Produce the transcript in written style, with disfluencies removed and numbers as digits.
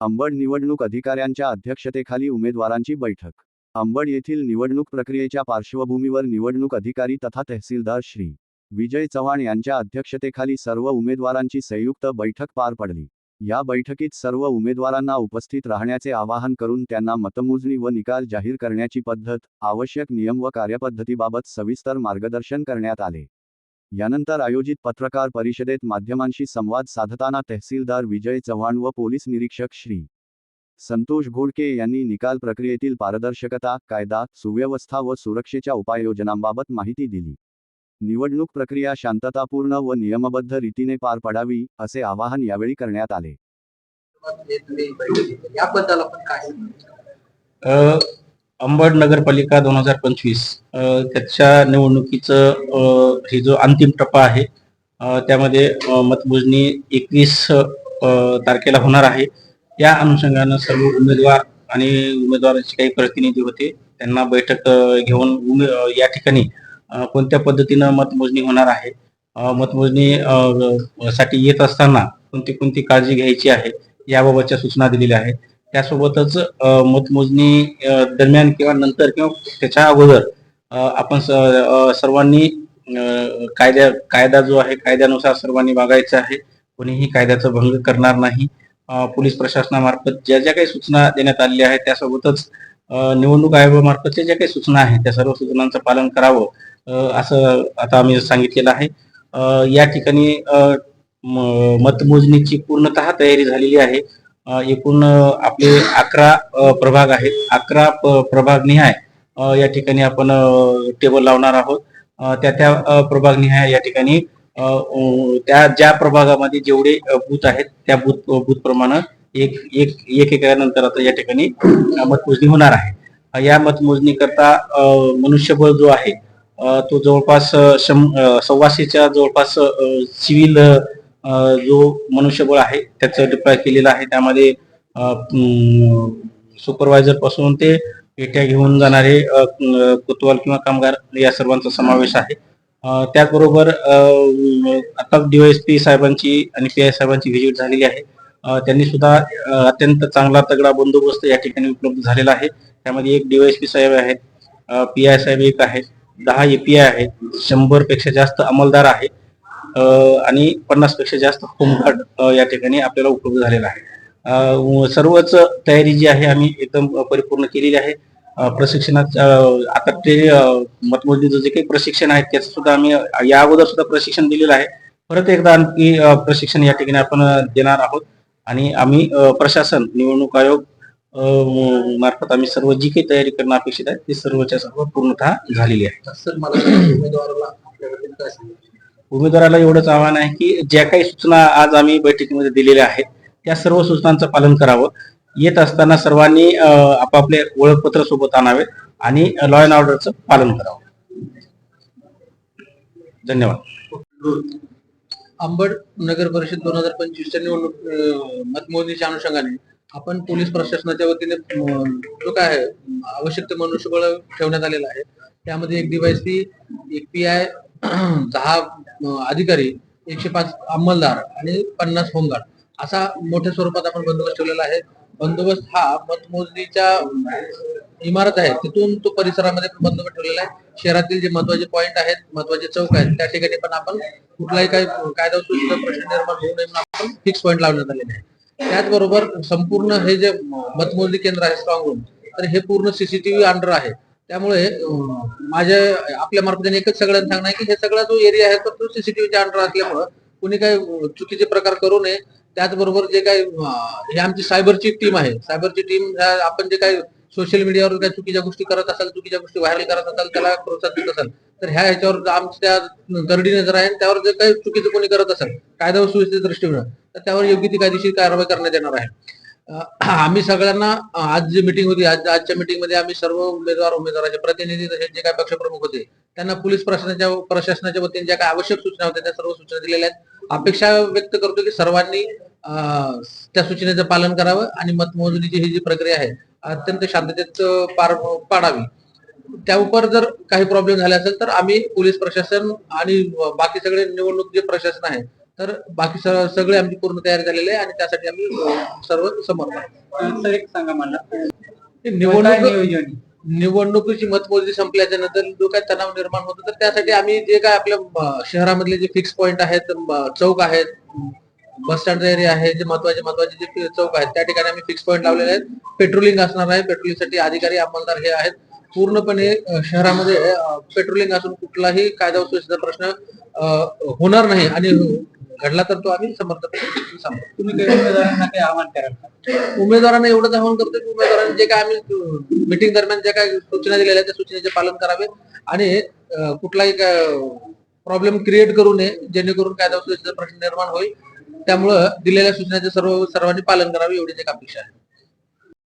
अंबड निवडणूक अधिकाऱ्यांच्या अध्यक्षतेखाली उमेदवारांची बैठक। अंबड येथील निवडणूक प्रक्रियेच्या पार्श्वभूमीवर निवडणूक अधिकारी तथा तहसीलदार श्री विजय चव्हाण यांच्या अध्यक्षतेखाली सर्व उमेदवारांची संयुक्त बैठक पार पडली। या बैठकीत सर्व उमेदवारांना उपस्थित राहण्याचे आवाहन करून त्यांना मतमोजणी व निकाल जाहीर करण्याची पद्धत, आवश्यक नियम व कार्यपद्धतीबाबत सविस्तर मार्गदर्शन करण्यात आले। यानंतर आयोजित पत्रकार परिषदेत माध्यमांशी संवाद साधताना तहसीलदार विजय चव्हाण व पोलीस निरीक्षक श्री संतोष घोडके यांनी निकाल प्रक्रियेतील पारदर्शकता, कायदा, सुव्यवस्था व सुरक्षेच्या उपाययोजनांबाबत माहिती दिली। निवडणूक प्रक्रिया शांततापूर्ण व नियमबद्ध रीतीने पार पडावी, असे आवाहन यावेळी करण्यात आले। अंबड नगरपालिका 2025 त्याच्या निवडणुकीचं हे जो अंतिम टप्पा आहे त्यामध्ये मतमोजणी 21 तारखेला होणार आहे। या अनुषंगाने सर्व उमेदवार आणि उमेदवारांचे काही प्रतिनिधी होते, त्यांना बैठक घेऊन या ठिकाणी कोणत्या पद्धतीने मतमोजणी होणार आहे, मतमोजणी साठी येत असताना कोणती काळजी घ्यायची आहे याबाबतच्या सूचना दिलेल्या आहेत। त्यासोबतच मतमोजणी दरम्यान किंवा नंतर किंवा त्याच्या अगोदर आपण सर्वांनी कायदा जो आहे कायद्यानुसार सर्वांनी वागायचं आहे, कोणीही कायद्याचा भंग करणार नाही। पोलीस प्रशासनामार्फत ज्या ज्या काही सूचना देण्यात आलेल्या आहेत त्यासोबतच निवडणूक आयोगामार्फतच्या ज्या काही सूचना आहेत त्या सर्व सूचनांचं पालन करावं असं आता आम्ही सांगितलेलं आहे। या ठिकाणी मतमोजणीची पूर्णतः तयारी झालेली आहे। एकूण आपले 11 प्रभाग आहेत, 11 प्रभाग निहाय या ठिकाणी आपण टेबल लावणार आहोत। त्या प्रभाग निहाय या ठिकाणी त्या ज्या प्रभागामध्ये जेवढे बूथ आहेत त्या बूथ प्रमाणे एक नंतर आता या ठिकाणी मतमोजणी होणार आहे। या मतमोजणी करता मनुष्यबळ जो आहे तो जवळपास 125च्या जवळपास सिव्हिल जो मनुष्यबळ आहे त्याचं डिप्लॉय केलेलं आहे। त्यामध्ये सुपरवायझर पासून ते पेट्या घेऊन जाणारे कोतवाल किंवा कामगार या सर्वांचा समावेश आहे। त्याचबरोबर आता DYSP साहेबांची आणि PI साहेबांची व्हिजिट झालेली आहे। त्यांनी सुद्धा अत्यंत चांगला तगडा बंदोबस्त या ठिकाणी उपलब्ध झालेला आहे। त्यामध्ये एक DYSP साहेब आहेत, PI साहेब एक आहेत, 10 API आहेत, 100 पेक्षा जास्त अंमलदार आहेत आणि 50 पेक्षा जास्त होमगार्ड या ठिकाणी आपल्याला उपलब्ध झालेला आहे। सर्वच तयारी जी आहे आम्ही एकदम परिपूर्ण केलेली आहे। प्रशिक्षणात आता ते मतमोजणीचं जे काही प्रशिक्षण आहे त्याचं सुद्धा आम्ही या अगोदर सुद्धा प्रशिक्षण दिलेलं आहे। परत एकदा आणखी प्रशिक्षण या ठिकाणी आपण देणार आहोत आणि आम्ही प्रशासन, निवडणूक आयोग मार्फत आम्ही सर्व जी काही तयारी करणं अपेक्षित आहे ती सर्वच्या सर्व पूर्णतः झालेली आहे। उमेदवाराला एवढंच आव्हान आहे की ज्या काही सूचना आज आम्ही बैठकीमध्ये दिलेल्या आहेत त्या सर्व सूचनांचं पालन करावं। येत असताना सर्वांनी आपापले ओळखपत्र सोबत आणावे आणि लॉ अँड ऑर्डरचं पालन करावं। धन्यवाद। अंबड नगर परिषद 2025च्या निवडणूक मतमोजणीच्या अनुषंगाने आपण पोलीस प्रशासनाच्या वतीने जो काय आवश्यक ते मनुष्यबळ ठेवण्यात आलेलं आहे। त्यामध्ये एक DYSP, एक PI, 10 अधिकारी, 105 अंमलदार आणि 50 होमगार्ड असा मोठ्या स्वरूपात आपण बंदोबस्त ठेवलेला आहे। बंदोबस्त हा मतमोजणीच्या इमारत आहे तिथून तो परिसरामध्ये बंदोबस्त ठेवलेला आहे। शहरातील जे महत्वाचे पॉइंट आहेत, महत्वाचे चौक आहेत त्या ठिकाणी पण आपण कुठलाही काही कायदा सुव्यवस्थेचा प्रश्न निर्माण होऊ नये म्हणून आपण फिक्स पॉइंट लावण्यात आलेले आहे। त्याचबरोबर संपूर्ण हे जे मतमोजणी केंद्र आहे स्ट्रॉंग रूम, तर हे पूर्ण CCTV अंडर आहे। त्यामुळे आपल्या मार्फत एकच सगळ्यांना सांगणं आहे की हे सगळा जो एरिया आहे तो CCTVच्या अंडर असल्यामुळे कुणी काही चुकीचे प्रकार करू नये। त्याचबरोबर जे काही हे आमची सायबरची टीम आहे, सायबरची टीम आपण जे काही सोशल मीडियावर काही चुकीच्या गोष्टी करत असाल, चुकीच्या गोष्टी व्हायरल करत असाल, त्याला प्रोत्साहन देत असाल तर ह्याच्यावर आमच्या गरडी नजर आहे। त्यावर जे काही चुकीचं कोणी करत असेल कायदा व सुव्यवस्थेच्या दृष्टीने तर त्यावर योग्य ती कायदेशीर कारवाई करण्यात येणार आहे। आम्ही सगळ्यांना आज जी मीटिंग होती, आजच्या मीटिंगमध्ये आम्ही सर्व उमेदवाराचे प्रतिनिधी तसेच जे काही पक्षप्रमुख होते त्यांना पोलीस प्रशासनाच्या वतीने ज्या काही आवश्यक सूचना होत्या त्या सर्व सूचना दिलेल्या आहेत। अपेक्षा व्यक्त करतो की सर्वांनी त्या सूचनेचं पालन करावं आणि मतमोजणीची ही जी प्रक्रिया आहे अत्यंत शांततेत पार पाडावी। त्या उपर जर काही प्रॉब्लेम झाले असेल तर आम्ही पोलीस प्रशासन आणि बाकी सगळे निवडणूक जे प्रशासन आहे तर बाकी सगळे आमची पूर्ण तयारी झालेली आहे आणि त्यासाठी आम्ही सर्व समर्थ आहोत. सर एक सांगा मला निवडणूक निवडणुकीची मतमोजणी संपल्याच्या नंतर जो काही तणाव निर्माण होतो तर त्यासाठी आम्ही जे काय आपल्या शहरामधले जे फिक्स पॉइंट आहेत, चौक आहेत, बस स्टँड एरिया आहे, जे महत्वाचे जे चौक आहेत त्या ठिकाणी आम्ही फिक्स पॉइंट लावलेले आहेत. पेट्रोलिंग असणार आहे. पेट्रोलिंगसाठी अधिकारी अंमलदार हे आहेत. पूर्णपणे शहरामध्ये पेट्रोलिंग असून कुठलाही कायदा व सुव्यवस्थेचा प्रश्न होणार नाही आणि घडला तर तो आम्ही समर्थपणे सांगतो. तुम्ही काही उमेदवारांना काही आवाहन कराल का? उमेदवारांना एवढंच आवाहन करतो की उमेदवारांनी जे काय आम्ही मीटिंग दरम्यान जे काय सूचना दिलेल्या आहेत त्या सूचनेचे पालन करावे आणि कुठलाही प्रॉब्लेम क्रिएट करू नये जेणेकरून कायदा व सुव्यवस्थेचा प्रश्न निर्माण होईल. त्यामुळं दिलेल्या सूचनेचे सर्वांनी पालन करावे एवढीच एक अपेक्षा आहे.